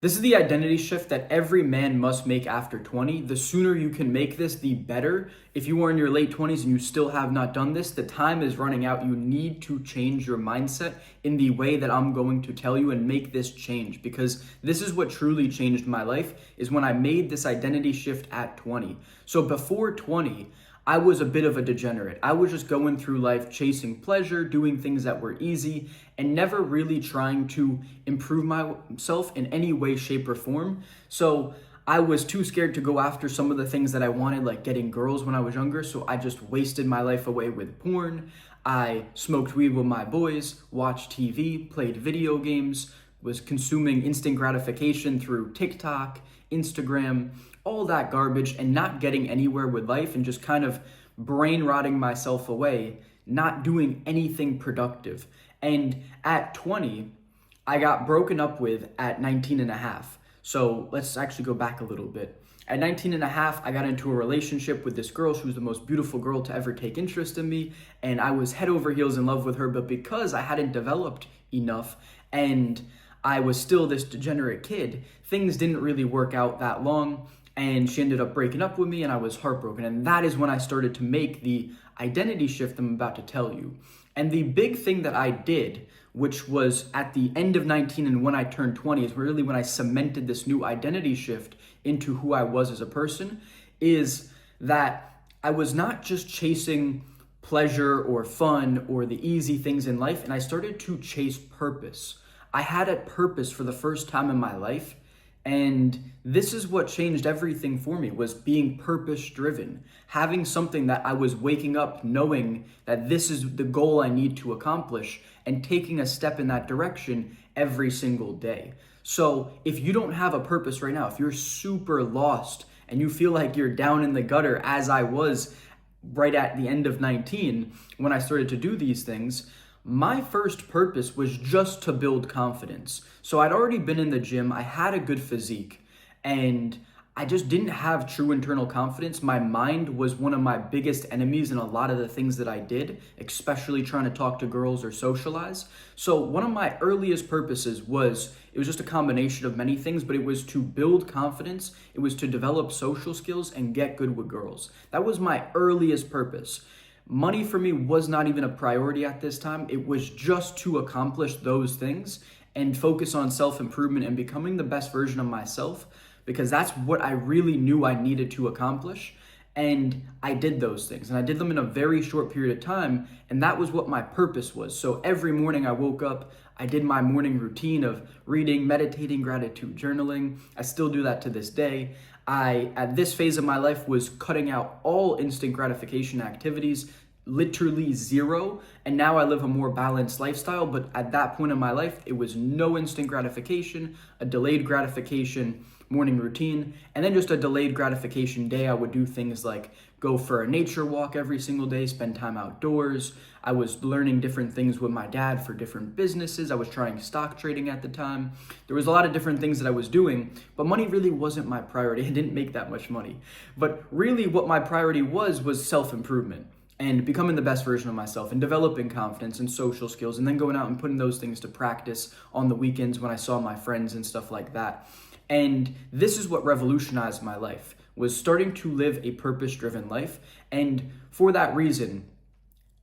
This is the identity shift that every man must make after 20. The sooner you can make this, the better. If you are in your late 20s and you still have not done this, the time is running out. You need to change your mindset in the way that I'm going to tell you and make this change, because this is what truly changed my life, is when I made this identity shift at 20. So before 20, I was a bit of a degenerate. I was just going through life chasing pleasure, doing things that were easy, and never really trying to improve myself in any way, shape, or form. So I was too scared to go after some of the things that I wanted, like getting girls when I was younger. So I just wasted my life away with porn. I smoked weed with my boys, watched TV, played video games, was consuming instant gratification through TikTok, Instagram, all that garbage, and not getting anywhere with life, and just kind of brain rotting myself away, not doing anything productive. And at 20, I got broken up with at 19 and a half. So let's actually go back a little bit. At 19 and a half, I got into a relationship with this girl. She was the most beautiful girl to ever take interest in me, and I was head over heels in love with her. But because I hadn't developed enough and I was still this degenerate kid, things didn't really work out that long, and she ended up breaking up with me, and I was heartbroken. And that is when I started to make the identity shift I'm about to tell you. And the big thing that I did, which was at the end of 19 and when I turned 20, is really when I cemented this new identity shift into who I was as a person, is that I was not just chasing pleasure or fun or the easy things in life, and I started to chase purpose. I had a purpose for the first time in my life, and this is what changed everything for me, was being purpose driven, having something that I was waking up knowing that this is the goal I need to accomplish, and taking a step in that direction every single day. So if you don't have a purpose right now, if you're super lost and you feel like you're down in the gutter, as I was right at the end of 19 when I started to do these things, my first purpose was just to build confidence. So I'd already been in the gym, I had a good physique, and I just didn't have true internal confidence. My mind was one of my biggest enemies in a lot of the things that I did, especially trying to talk to girls or socialize. So one of my earliest purposes was, it was just a combination of many things, but it was to build confidence, it was to develop social skills and get good with girls. That was my earliest purpose. Money for me was not even a priority at this time. It was just to accomplish those things and focus on self-improvement and becoming the best version of myself, because that's what I really knew I needed to accomplish. And I did those things, and I did them in a very short period of time, and that was what my purpose was. So every morning I woke up, I did my morning routine of reading, meditating, gratitude journaling. I still do that to this day. I, at this phase of my life, was cutting out all instant gratification activities, literally zero. And now I live a more balanced lifestyle. But at that point in my life, it was no instant gratification, a delayed gratification morning routine, and then just a delayed gratification day. I would do things like go for a nature walk every single day, spend time outdoors. I was learning different things with my dad for different businesses. I was trying stock trading at the time. There was a lot of different things that I was doing, but money really wasn't my priority. I didn't make that much money. But really what my priority was self-improvement and becoming the best version of myself and developing confidence and social skills, and then going out and putting those things to practice on the weekends when I saw my friends and stuff like that. And this is what revolutionized my life, was starting to live a purpose-driven life. And for that reason,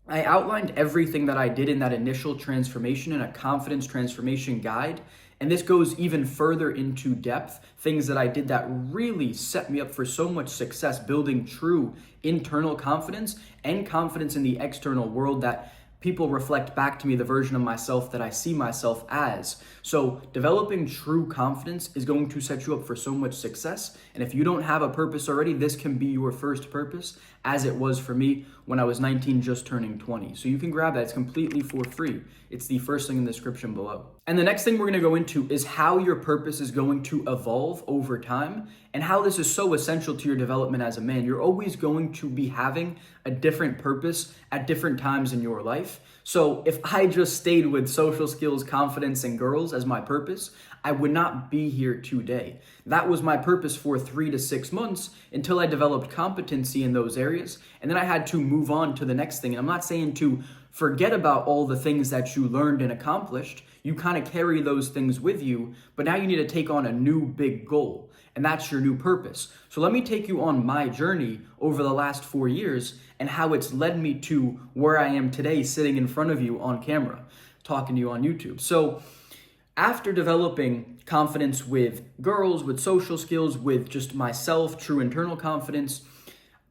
I outlined everything that I did in that initial transformation in a confidence transformation guide. And this goes even further into depth, things that I did that really set me up for so much success, building true internal confidence and confidence in the external world, that people reflect back to me the version of myself that I see myself as. So developing true confidence is going to set you up for so much success. And if you don't have a purpose already, this can be your first purpose, as it was for me when I was 19, just turning 20. So you can grab that. It's completely for free. It's the first thing in the description below. And the next thing we're going to go into is how your purpose is going to evolve over time, and how this is so essential to your development as a man. You're always going to be having a different purpose at different times in your life. So if I just stayed with social skills, confidence, and girls as my purpose, I would not be here today. That was my purpose for 3 to 6 months until I developed competency in those areas. And then I had to move on to the next thing. And I'm not saying to forget about all the things that you learned and accomplished. you kind of carry those things with you, but now you need to take on a new big goal, and that's your new purpose. So let me take you on my journey over the last 4 years and how it's led me to where I am today, sitting in front of you on camera, talking to you on YouTube. So after developing confidence with girls, with social skills, with just myself, true internal confidence,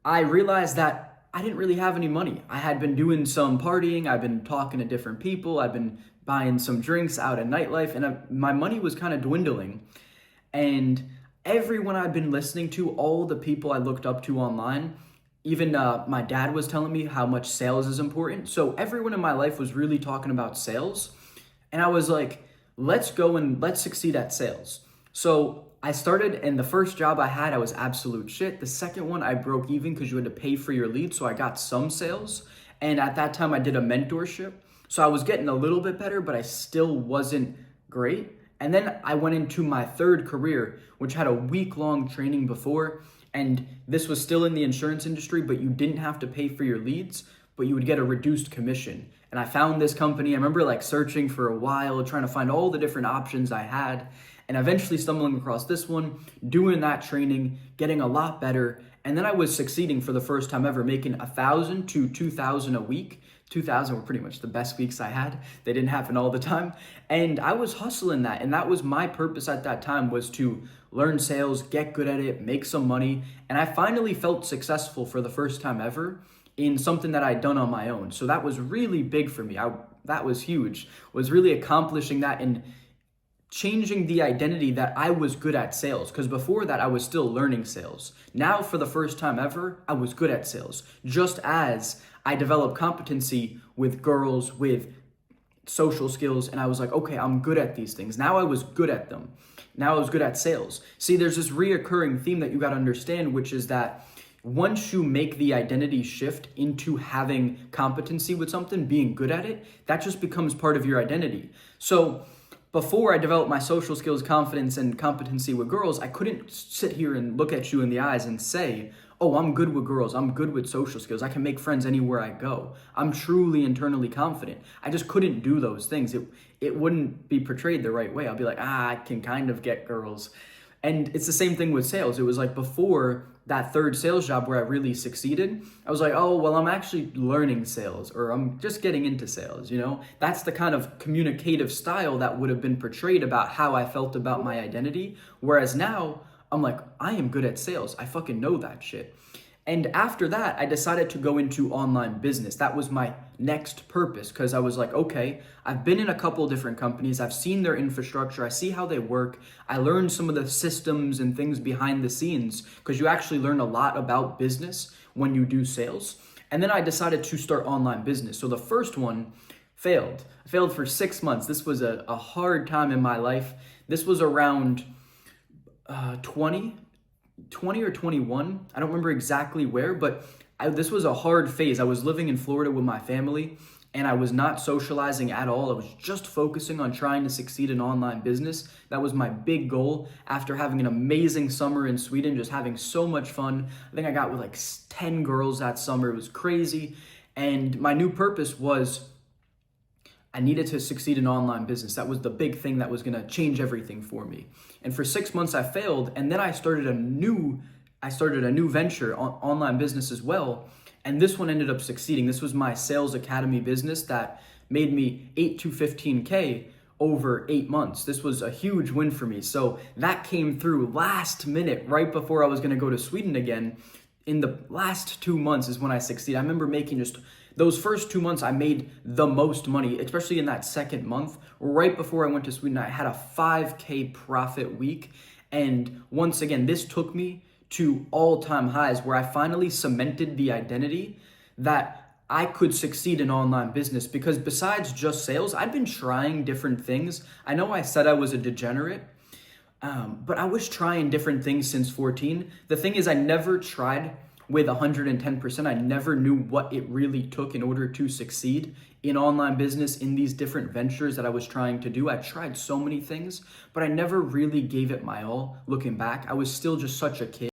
I realized that I didn't really have any money. I had been doing some partying, I've been talking to different people, I've been buying some drinks out at nightlife, and my money was kind of dwindling. And everyone I'd been listening to, all the people I looked up to online, even my dad was telling me how much sales is important. So everyone in my life was really talking about sales. And I was like, let's go and let's succeed at sales. So I started, and the first job I had, I was absolute shit. The second one, I broke even because you had to pay for your lead. So I got some sales. And at that time, I did a mentorship. So I was getting a little bit better, but I still wasn't great. And then I went into my third career, which had a week-long training before. And this was still in the insurance industry, but you didn't have to pay for your leads, but you would get a reduced commission. And I found this company. I remember like searching for a while, trying to find all the different options I had, and eventually stumbling across this one, doing that training, getting a lot better. And then I was succeeding for the first time ever, making 1,000 to 2,000 a week. 2,000 were pretty much the best weeks I had. They didn't happen all the time. And I was hustling that. And that was my purpose at that time, was to learn sales, get good at it, make some money. And I finally felt successful for the first time ever in something that I'd done on my own. So that was really big for me. That was huge, was really accomplishing that and changing the identity that I was good at sales. Because before that, I was still learning sales. Now, for the first time ever, I was good at sales. Just as I developed competency with girls, with social skills, and I was like, okay, I'm good at these things. Now I was good at them. Now I was good at sales. See, there's this reoccurring theme that you got to understand, which is that once you make the identity shift into having competency with something, being good at it, that just becomes part of your identity. So before I developed my social skills, confidence, and competency with girls, I couldn't sit here and look at you in the eyes and say, oh, I'm good with girls, I'm good with social skills, I can make friends anywhere I go, I'm truly internally confident. I just couldn't do those things. It wouldn't be portrayed the right way. I'll be like, I can kind of get girls. And it's the same thing with sales. It was like before that third sales job where I really succeeded, I was like, oh, well, I'm actually learning sales, or I'm just getting into sales, you know? That's the kind of communicative style that would have been portrayed about how I felt about my identity. Whereas now, I'm like, I am good at sales. I fucking know that shit. And after that, I decided to go into online business. That was my next purpose, because I was like, okay, I've been in a couple different companies. I've seen their infrastructure. I see how they work. I learned some of the systems and things behind the scenes, because you actually learn a lot about business when you do sales. And then I decided to start online business. So the first one failed. I failed for 6 months. This was a hard time in my life. This was around 20 or 21. I don't remember exactly where, but this was a hard phase. I was living in Florida with my family, and I was not socializing at all. I was just focusing on trying to succeed in online business. That was my big goal after having an amazing summer in Sweden, just having so much fun. I think I got with like 10 girls that summer. It was crazy. And my new purpose was I needed to succeed in online business. That was the big thing that was going to change everything for me. And for 6 months I failed, and then I started a new venture, online business as well. And this one ended up succeeding. This was my sales academy business that made me 8 to 15K over 8 months. This was a huge win for me. So that came through last minute, right before I was going to go to Sweden again. In the last 2 months is when I succeeded. I remember making just those first 2 months, I made the most money, especially in that second month. Right before I went to Sweden, I had a 5K profit week. And once again, this took me to all-time highs where I finally cemented the identity that I could succeed in online business, because besides just sales, I've been trying different things. I know I said I was a degenerate, but I was trying different things since 14. The thing is, I never tried with 110%. I never knew what it really took in order to succeed in online business, in these different ventures that I was trying to do. I tried so many things, but I never really gave it my all. Looking back, I was still just such a kid.